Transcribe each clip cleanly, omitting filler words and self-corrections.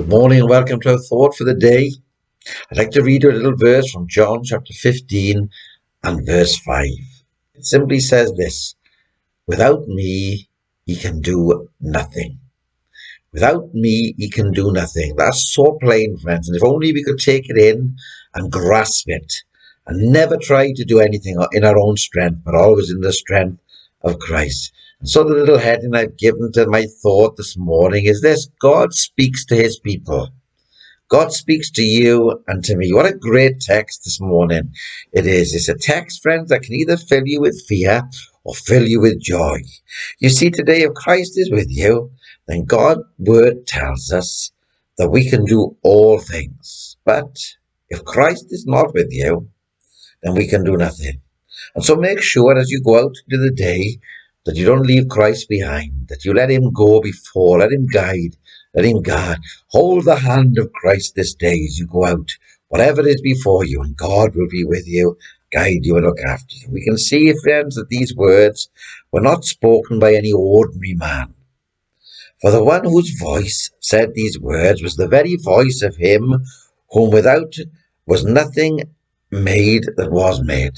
Good morning and welcome to our thought for the day. I'd like to read you a little verse from John chapter 15 and verse 5. It simply says this: without me, ye can do nothing. Without me, ye can do nothing. That's so plain, friends. And if only we could take it in and grasp it and never try to do anything in our own strength, but always in the strength of Christ. And so the little heading I've given to my thought this morning is this: God speaks to his people. God speaks to you and to me. What a great text this morning it is. It's a text, friends, that can either fill you with fear or fill you with joy. You see, today, if Christ is with you, then God's word tells us that we can do all things. But if Christ is not with you, then we can do nothing. And so make sure as you go out into the day that you don't leave Christ behind, that you let him go before, let him guide, let him guard. Hold the hand of Christ this day as you go out, whatever is before you, and God will be with you, guide you, and look after you. We can see, friends, that these words were not spoken by any ordinary man. For the one whose voice said these words was the very voice of him whom without was nothing made that was made.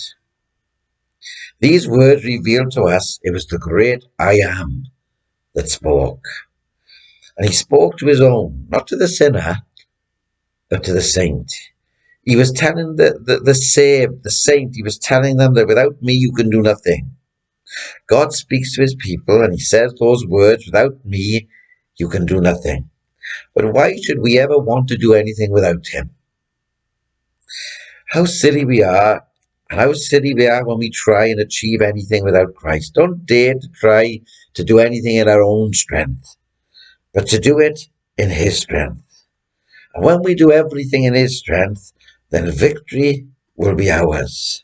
These words reveal to us it was the great I Am that spoke. And he spoke to his own, not to the sinner, but to the saint. He was telling the saved, the saint, he was telling them that without me you can do nothing. God speaks to his people and he says those words: without me you can do nothing. But why should we ever want to do anything without him? How silly we are. And how silly we are when we try and achieve anything without Christ. Don't dare to try to do anything in our own strength, but to do it in his strength. And when we do everything in his strength, then victory will be ours.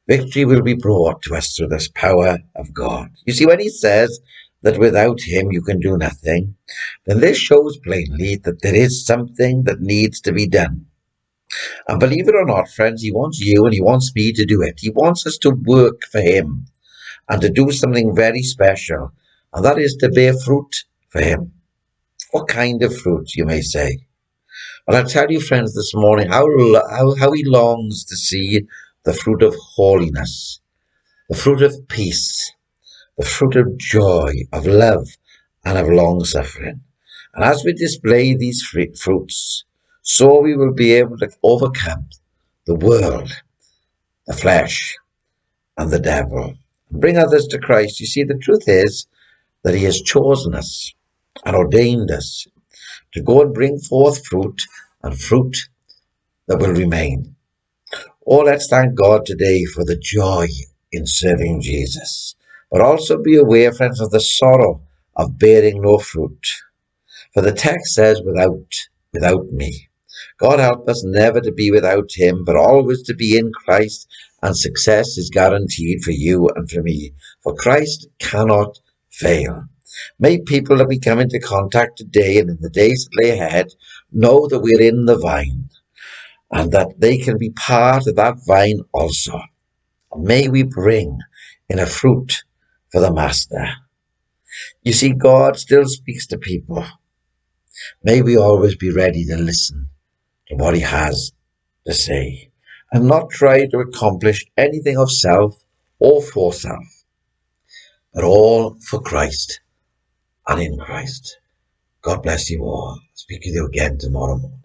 Victory will be brought to us through this power of God. You see, when he says that without him you can do nothing, then this shows plainly that there is something that needs to be done. And believe it or not, friends, he wants you and he wants me to do it. He wants us to work for him and to do something very special, and that is to bear fruit for him. What kind of fruit, you may say? Well, I'll tell you, friends, this morning how he longs to see the fruit of holiness, the fruit of peace, the fruit of joy, of love, and of long-suffering. And as we display these fruits, so we will be able to overcome the world, the flesh, and the devil, and bring others to Christ. You see, the truth is that he has chosen us and ordained us to go and bring forth fruit, and fruit that will remain. Oh, let's thank God today for the joy in serving Jesus, but also be aware, friends, of the sorrow of bearing no fruit. For the text says, without me. God help us never to be without him, but always to be in Christ, and success is guaranteed for you and for me. For Christ cannot fail. May people that we come into contact today and in the days that lay ahead know that we're in the vine and that they can be part of that vine also. May we bring in a fruit for the Master. You see, God still speaks to people. May we always be ready to listen to what he has to say and not try to accomplish anything of self or for self, but all for Christ and in Christ. God bless you all. Speak with you again tomorrow morning.